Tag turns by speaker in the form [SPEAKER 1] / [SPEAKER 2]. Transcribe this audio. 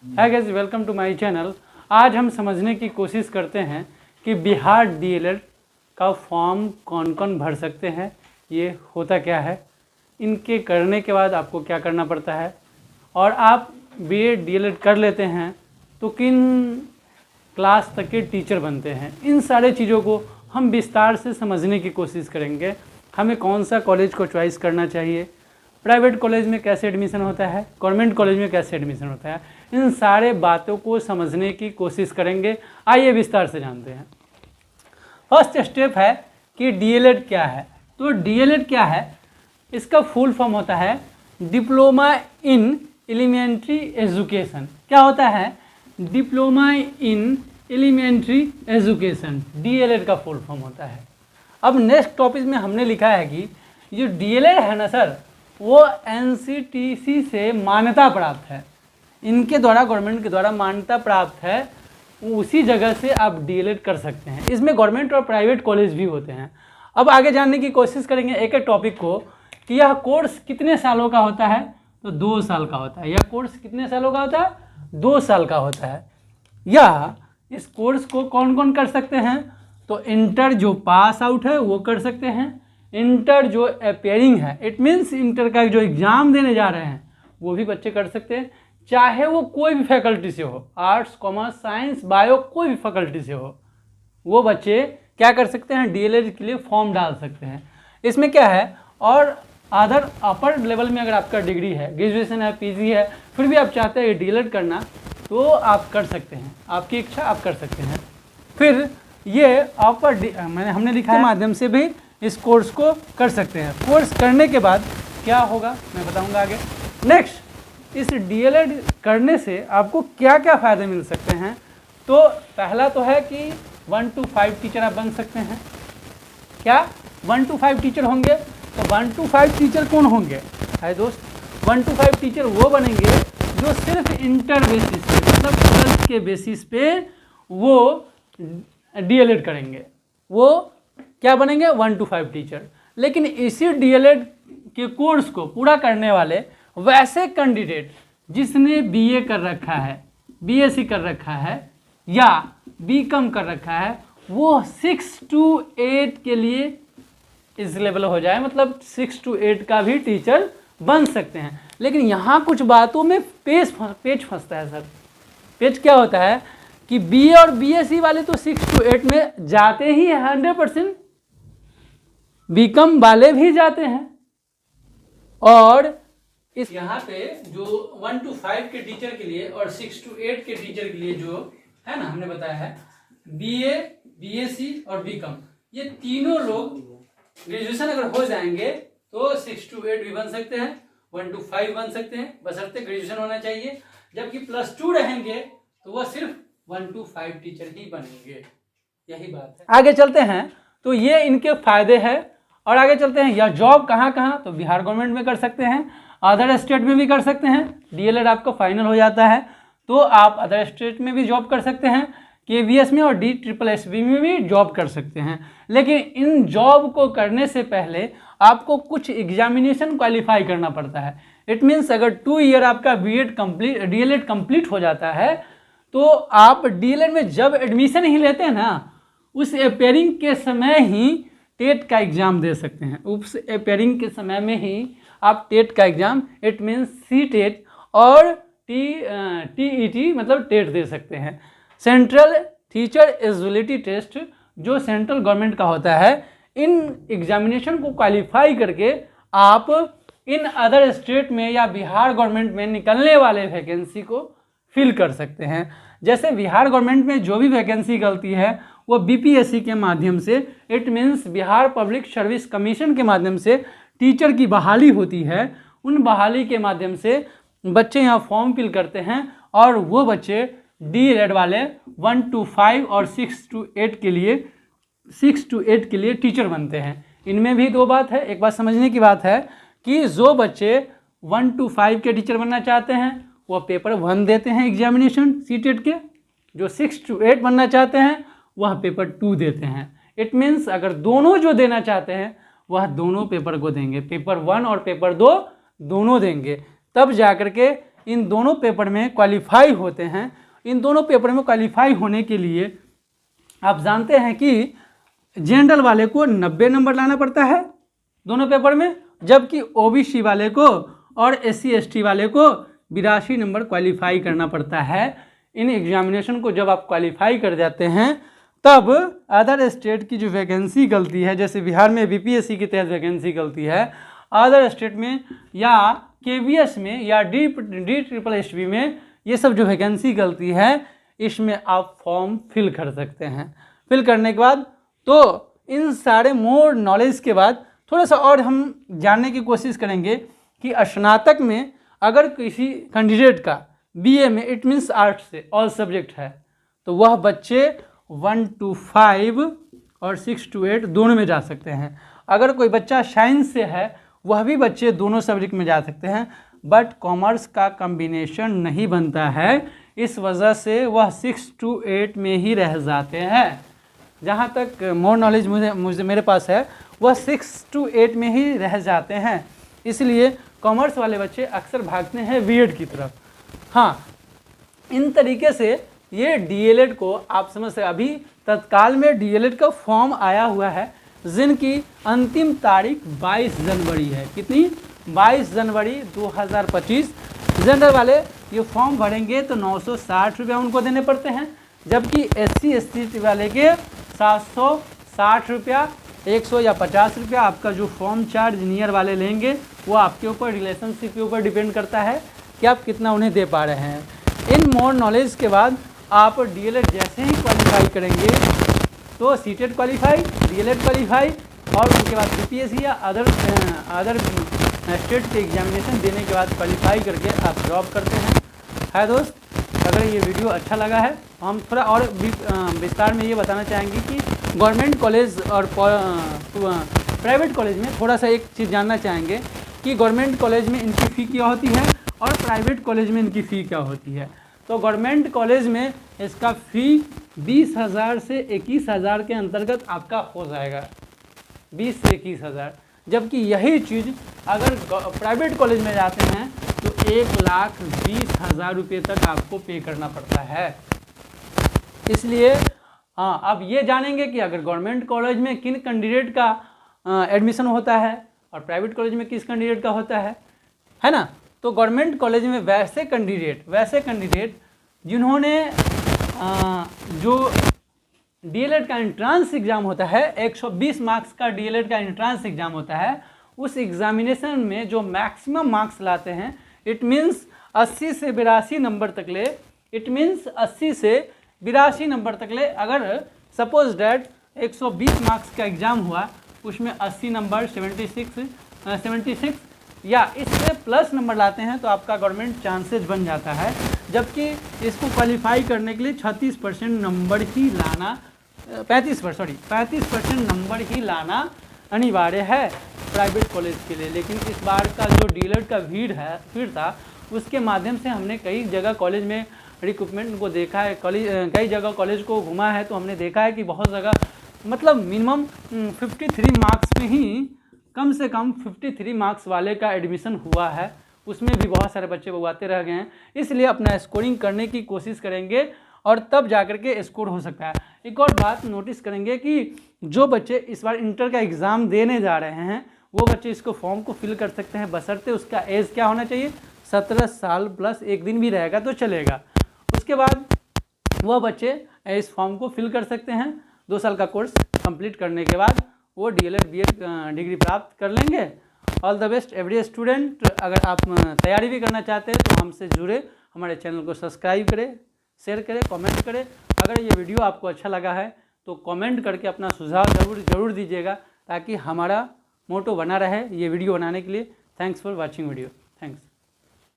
[SPEAKER 1] Hi guys, welcome to my channel. आज हम समझने की कोशिश करते हैं कि बिहार डीएलएड का फॉर्म कौन कौन भर सकते हैं, ये होता क्या है, इनके करने के बाद आपको क्या करना पड़ता है, और आप बीएड डीएलएड कर लेते हैं तो किन क्लास तक के टीचर बनते हैं। इन सारे चीज़ों को हम विस्तार से समझने की कोशिश करेंगे। हमें कौन सा कॉलेज को चॉइस करना चाहिए, प्राइवेट कॉलेज में कैसे एडमिशन होता है, गवर्नमेंट कॉलेज में कैसे एडमिशन होता है, इन सारे बातों को समझने की कोशिश करेंगे। आइए विस्तार से जानते हैं। फर्स्ट स्टेप है कि डीएलएड क्या है। तो डीएलएड क्या है, इसका फुल फॉर्म होता है डिप्लोमा इन एलिमेंट्री एजुकेशन। क्या होता है? Diploma in elementary education, DElEd का फुल फॉर्म होता है। अब नेक्स्ट टॉपिक में हमने लिखा है कि जो डीएलएड है ना सर, वो एनसीटीसी से मान्यता प्राप्त है, इनके द्वारा, गवर्नमेंट के द्वारा मान्यता प्राप्त है। उसी जगह से आप डीएलएड कर सकते हैं। इसमें गवर्नमेंट और प्राइवेट कॉलेज भी होते हैं। अब आगे जानने की कोशिश करेंगे एक एक टॉपिक को कि यह कोर्स कितने सालों का होता है। तो 2 साल का होता है। यह कोर्स कितने सालों का होता है? 2 साल का होता है। या इस कोर्स को कौन कौन कर सकते हैं? तो इंटर जो पास आउट है वो कर सकते हैं। इंटर जो अपेयरिंग है, इट मीन्स इंटर का जो एग्ज़ाम देने जा रहे हैं वो भी बच्चे कर सकते हैं, चाहे वो कोई भी फैकल्टी से हो, आर्ट्स, कॉमर्स, साइंस, बायो, कोई भी फैकल्टी से हो, वो बच्चे क्या कर सकते हैं? डीएलएड के लिए फॉर्म डाल सकते हैं। इसमें क्या है, और अदर अपर लेवल में अगर आपका डिग्री है, ग्रेजुएशन है, पीजी है, फिर भी आप चाहते हैं डीएलएड करना, तो आप कर सकते हैं। आपकी इच्छा, आप कर सकते हैं। फिर ये हमने लिखा है माध्यम से भी इस कोर्स को कर सकते हैं। कोर्स करने के बाद क्या होगा मैं बताऊंगा आगे। नेक्स्ट, इस डीएलएड करने से आपको क्या क्या फ़ायदे मिल सकते हैं। तो पहला तो है कि 1 to 5 टीचर आप बन सकते हैं। क्या 1 to 5 टीचर होंगे? तो 1 to 5 टीचर कौन होंगे? है दोस्त, 1 to 5 टीचर वो बनेंगे जो सिर्फ इंटर बेसिस पे, मतलब 12th के बेसिस पे वो डीएलएड करेंगे। वो क्या बनेंगे? 1 to 5 टीचर। लेकिन इसी डीएलएड के कोर्स को पूरा करने वाले वैसे कैंडिडेट जिसने बीए कर रखा है, बीएससी कर रखा है या बीकॉम कर रखा है, वो 6 to 8 के लिए इस लेवल हो जाए, मतलब 6 to 8 का भी टीचर बन सकते हैं। लेकिन यहाँ कुछ बातों में पेच फंसता है सर। पेच क्या होता है कि बीए और बीएससी वाले तो 6 to 8 में जाते ही 100%, बीकॉम वाले भी जाते हैं, और इस यहाँ पे जो 1 to 5 के टीचर के लिए और 6 to 8 के टीचर के लिए जो है ना, हमने बताया है बीए, बीएससी और बीकॉम, ये तीनों लोग ग्रेजुएशन अगर हो जाएंगे तो 6 to 8 भी बन सकते हैं, 1 to 5 बन सकते हैं, बशर्ते ग्रेजुएशन होना चाहिए। जबकि +2 रहेंगे तो वह सिर्फ 1 to 5 टीचर ही बनेंगे। यही बात है। आगे चलते हैं। तो ये इनके फायदे हैं, और आगे चलते हैं। या जॉब कहाँ कहाँ? तो बिहार गवर्नमेंट में कर सकते हैं, अदर स्टेट में भी कर सकते हैं। डीएलएड आपका फाइनल हो जाता है तो आप अदर स्टेट में भी जॉब कर सकते हैं, केवीएस में और DSSB में भी जॉब कर सकते हैं। लेकिन इन जॉब को करने से पहले आपको कुछ एग्जामिनेशन क्वालिफाई करना पड़ता है। इट मीन्स अगर 2 ईयर आपका डीएलएड कंप्लीट हो जाता है तो आप डीएलएड में जब एडमिशन ही लेते हैं ना, उस अपेयरिंग के समय ही टेट का एग्ज़ाम दे सकते हैं। उस अपेयरिंग के समय में ही आप टेट का एग्ज़ाम, इट मीन्स सीटेट और टीईटी मतलब टेट दे सकते हैं। सेंट्रल टीचर एलिजिबिलिटी टेस्ट जो सेंट्रल गवर्नमेंट का होता है, इन एग्जामिनेशन को क्वालिफाई करके आप इन अदर स्टेट में या बिहार गवर्नमेंट में निकलने वाले वैकेंसी को फिल कर सकते हैं। जैसे बिहार गवर्नमेंट में जो भी वैकेंसी निकलती है वो बीपीएससी के माध्यम से, it means Bihar public service commission के माध्यम से टीचर की बहाली होती है। उन बहाली के माध्यम से बच्चे यहाँ फॉर्म फिल करते हैं और वो बच्चे डीएलएड वाले 1 to 5 और 6 to 8 के लिए टीचर बनते हैं। इनमें भी 2 बात है। एक बात समझने की बात है कि जो बच्चे 1 to 5 के टीचर बनना चाहते हैं वो पेपर 1 देते हैं एग्जामिनेशन सीटेट के, जो 6 to 8 बनना चाहते हैं वह पेपर 2 देते हैं। इट मीन्स अगर दोनों जो देना चाहते हैं वह दोनों पेपर को देंगे, पेपर 1 और पेपर 2 दोनों देंगे, तब जा कर के इन दोनों पेपर में क्वालिफाई होते हैं। इन दोनों पेपर में क्वालिफाई होने के लिए आप जानते हैं कि जनरल वाले को 90 नंबर लाना पड़ता है दोनों पेपर में, जबकि ओबीसी वाले को और SC ST वाले को 82 नंबर क्वालिफाई करना पड़ता है। इन एग्जामिनेशन को जब आप क्वालिफाई कर जाते हैं तब अदर स्टेट की जो वैकेंसी गलती है, जैसे बिहार में BPSC के तहत वैकेंसी गलती है, अदर स्टेट में या KVS में या DSSS में ये सब जो वैकेंसी गलती है, इसमें आप फॉर्म फिल कर सकते हैं। फिल करने के बाद तो इन सारे मोर नॉलेज के बाद थोड़ा सा और हम जानने की कोशिश करेंगे कि स्नातक में अगर किसी कैंडिडेट का BA में इट मीन्स आर्ट्स से ऑल सब्जेक्ट है तो वह बच्चे 1 to 5 और 6 to 8 दोनों में जा सकते हैं। अगर कोई बच्चा साइंस से है वह भी बच्चे दोनों सब्जेक्ट में जा सकते हैं, बट कॉमर्स का कॉम्बिनेशन नहीं बनता है, इस वजह से वह 6 to 8 में ही रह जाते हैं। जहाँ तक मोर नॉलेज मुझे मेरे पास है वह 6 to 8 में ही रह जाते हैं, इसलिए कॉमर्स वाले बच्चे अक्सर भागते हैं B.Ed की तरफ। हाँ, इन तरीके से ये DLED को आप समझ सकते। अभी तत्काल में DLED का फॉर्म आया हुआ है जिनकी अंतिम तारीख 22 जनवरी है। कितनी? 22 जनवरी 2025। जनरल वाले ये फॉर्म भरेंगे तो 960 रुपया उनको देने पड़ते हैं, जबकि SC ST वाले के 760 रुपया, 100 या 50 रुपया आपका जो फॉर्म चार्ज नियर वाले लेंगे वो आपके ऊपर, रिलेशनशिप के ऊपर डिपेंड करता है कि आप कितना उन्हें दे पा रहे हैं। इन मोर नॉलेज के बाद आप DLED जैसे ही क्वालिफाई करेंगे तो CTET क्वालिफाई, DLED क्वालिफाई और उसके बाद BPSC या अदर स्टेट के एग्जामिनेशन देने के बाद क्वालिफाई करके आप जॉब करते हैं। है दोस्त, अगर ये वीडियो अच्छा लगा है तो हम थोड़ा और विस्तार में ये बताना चाहेंगे कि गवर्नमेंट कॉलेज और प्राइवेट कॉलेज में थोड़ा सा एक चीज़ जानना चाहेंगे कि गवर्नमेंट कॉलेज में इनकी फ़ी क्या होती है और प्राइवेट कॉलेज में इनकी फ़ी क्या होती है। तो गवर्नमेंट कॉलेज में इसका फ़ी 20,000 से 21,000 के अंतर्गत आपका हो जाएगा, 20 से 21,000, जबकि यही चीज़ अगर प्राइवेट कॉलेज में जाते हैं तो 1,20,000 रुपये तक आपको पे करना पड़ता है। इसलिए हाँ, अब ये जानेंगे कि अगर गवर्नमेंट कॉलेज में किन कैंडिडेट का एडमिशन होता है और प्राइवेट कॉलेज में किस कैंडिडेट का होता है ना। तो गवर्नमेंट कॉलेज में वैसे कैंडिडेट जिन्होंने जो DLED का एंट्रांस एग्ज़ाम होता है, 120 मार्क्स का DLED का एंट्रांस एग्ज़ाम होता है, उस एग्ज़ामिनेशन में जो मैक्सिमम मार्क्स लाते हैं, इट मीन्स 80 से 82 नंबर तक ले, अगर सपोज डैट 120 मार्क्स का एग्ज़ाम हुआ, उसमें 80 नंबर 76 या इससे प्लस नंबर लाते हैं तो आपका गवर्नमेंट चांसेस बन जाता है। जबकि इसको क्वालिफाई करने के लिए 36% नंबर ही लाना 35% नंबर ही लाना अनिवार्य है प्राइवेट कॉलेज के लिए। लेकिन इस बार का जो DLED का भीड़ था उसके माध्यम से हमने कई जगह कॉलेज में रिक्रूटमेंट को देखा है, कई जगह कॉलेज को घुमा है, तो हमने देखा है कि बहुत जगह मतलब मिनिमम 53 मार्क्स में ही कम से कम 53 मार्क्स वाले का एडमिशन हुआ है, उसमें भी बहुत सारे बच्चे बवाते रह गए हैं। इसलिए अपना स्कोरिंग करने की कोशिश करेंगे और तब जाकर के स्कोर हो सकता है। एक और बात नोटिस करेंगे कि जो बच्चे इस बार इंटर का एग्ज़ाम देने जा रहे हैं वो बच्चे इसको फॉर्म को फिल कर सकते हैं, बशर्ते उसका एज क्या होना चाहिए, 17 साल प्लस 1 दिन भी रहेगा तो चलेगा। उसके बाद वह बच्चे इस फॉर्म को फिल कर सकते हैं। 2 साल का कोर्स कंप्लीट करने के बाद वो DLED B.Ed डिग्री प्राप्त कर लेंगे। All the best every student. अगर आप तैयारी भी करना चाहते हैं तो हमसे जुड़े, हमारे चैनल को सब्सक्राइब करें, शेयर करें, कमेंट करें। अगर ये वीडियो आपको अच्छा लगा है तो कमेंट करके अपना सुझाव ज़रूर दीजिएगा ताकि हमारा मोटो बना रहे ये वीडियो बनाने के लिए। Thanks for watching video. Thanks.